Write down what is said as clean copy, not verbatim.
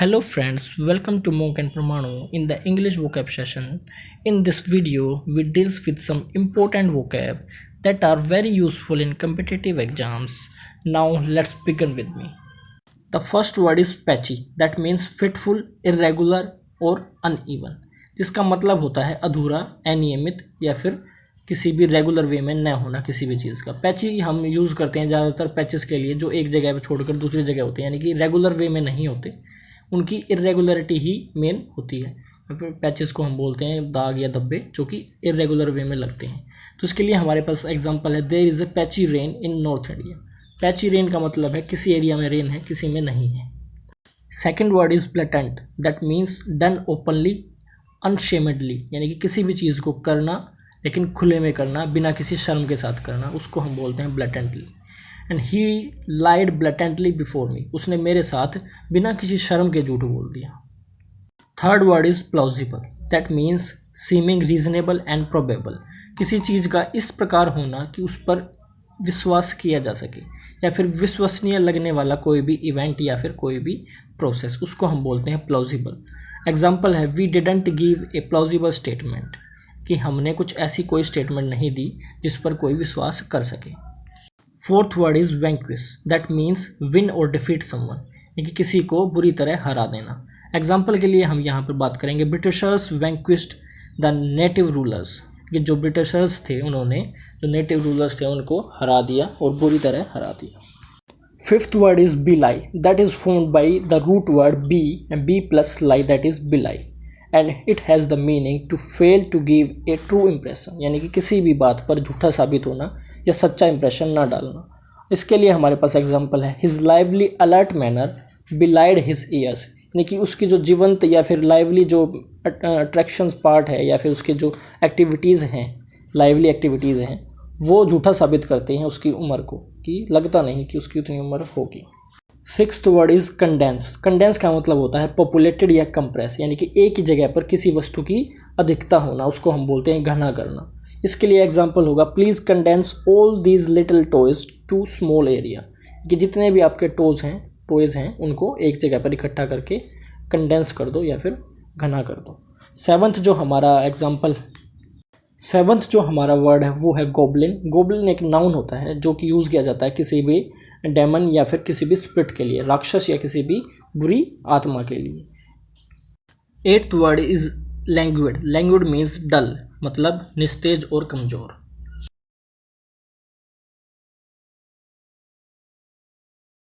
Hello friends, welcome to Monk and Pramanu in the English vocab session. In this video, we deals with some important vocab that are very useful in competitive exams. Now let's begin with me. The first word is patchy, that means fitful, irregular और uneven, जिसका मतलब होता है अधूरा, अनियमित या फिर किसी भी रेगुलर वे में न होना किसी भी चीज़ का। पैची हम यूज़ करते हैं ज़्यादातर पैचेस के लिए जो एक जगह पर छोड़कर दूसरी जगह होते हैं, यानी कि रेगुलर वे में नहीं होते, उनकी इरेगुलरिटी ही मेन होती है। पैचेस को हम बोलते हैं दाग या धब्बे जो कि इरेगुलर वे में लगते हैं। तो इसके लिए हमारे पास एग्जांपल है, there is a patchy rain in North India. Patchy rain का मतलब है किसी एरिया में रेन है, किसी में नहीं है। Second word is blatant, that means done openly unshamedly, यानी कि किसी भी चीज़ को करना लेकिन खुले में करना, बिना किसी शर्म के साथ करना, उसको हम बोलते हैं blatantly. And he lied blatantly before me, उसने मेरे साथ बिना किसी शर्म के झूठ बोल दिया। Third word is plausible, that means seeming reasonable and probable, किसी चीज़ का इस प्रकार होना कि उस पर विश्वास किया जा सके या फिर विश्वसनीय लगने वाला कोई भी इवेंट या फिर कोई भी प्रोसेस, उसको हम बोलते हैं प्लॉजिबल। एग्जाम्पल है, we didn't give a plausible statement, कि हमने कुछ ऐसी कोई स्टेटमेंट नहीं दी जिस पर कोई विश्वास कर सके। Fourth word is vanquish, that means win और डिफीट समवन, यानी कि किसी को बुरी तरह हरा देना। एग्जाम्पल के लिए हम यहाँ पर बात करेंगे, ब्रिटिशर्स वैंक्विश्ड द नेटिव रूलर्स, कि जो ब्रिटिशर्स थे उन्होंने जो नेटिव रूलर्स थे उनको हरा दिया और बुरी तरह हरा दिया। Fifth word is belie, that is formed by the root word be and be plus lie, that is belie, and it has the meaning to fail to give a true impression, यानी कि किसी भी बात पर झूठा साबित होना या सच्चा इंप्रेशन ना डालना। इसके लिए हमारे पास एग्जांपल है, his lively alert manner बिलाइड his years, यानी कि उसकी जो जीवंत या फिर लाइवली जो अट्रैक्शंस पार्ट है या फिर उसके जो एक्टिविटीज़ हैं, लाइवली एक्टिविटीज़ हैं, वो झूठा साबित करते हैं उसकी उम्र को, कि लगता नहीं कि उसकी उतनी उम्र होगी। Sixth word is condense, condense का मतलब होता है पॉपुलेटेड या कंप्रेस, यानी कि एक ही जगह पर किसी वस्तु की अधिकता होना, उसको हम बोलते हैं घना करना। इसके लिए एग्जांपल होगा, please condense all these little toys to small area, कि जितने भी आपके टॉयज़ हैं उनको एक जगह पर इकट्ठा करके कंडेंस कर दो या फिर घना कर दो। सेवंथ जो हमारा वर्ड है वो है गोब्लिन। गोब्लिन एक नाउन होता है जो कि यूज़ किया जाता है किसी भी डेमन या फिर किसी भी स्पिरिट के लिए, राक्षस या किसी भी बुरी आत्मा के लिए। एट्थ वर्ड इज़ लैंग्विड, लैंग्विड मीन्स डल, मतलब निस्तेज और कमज़ोर।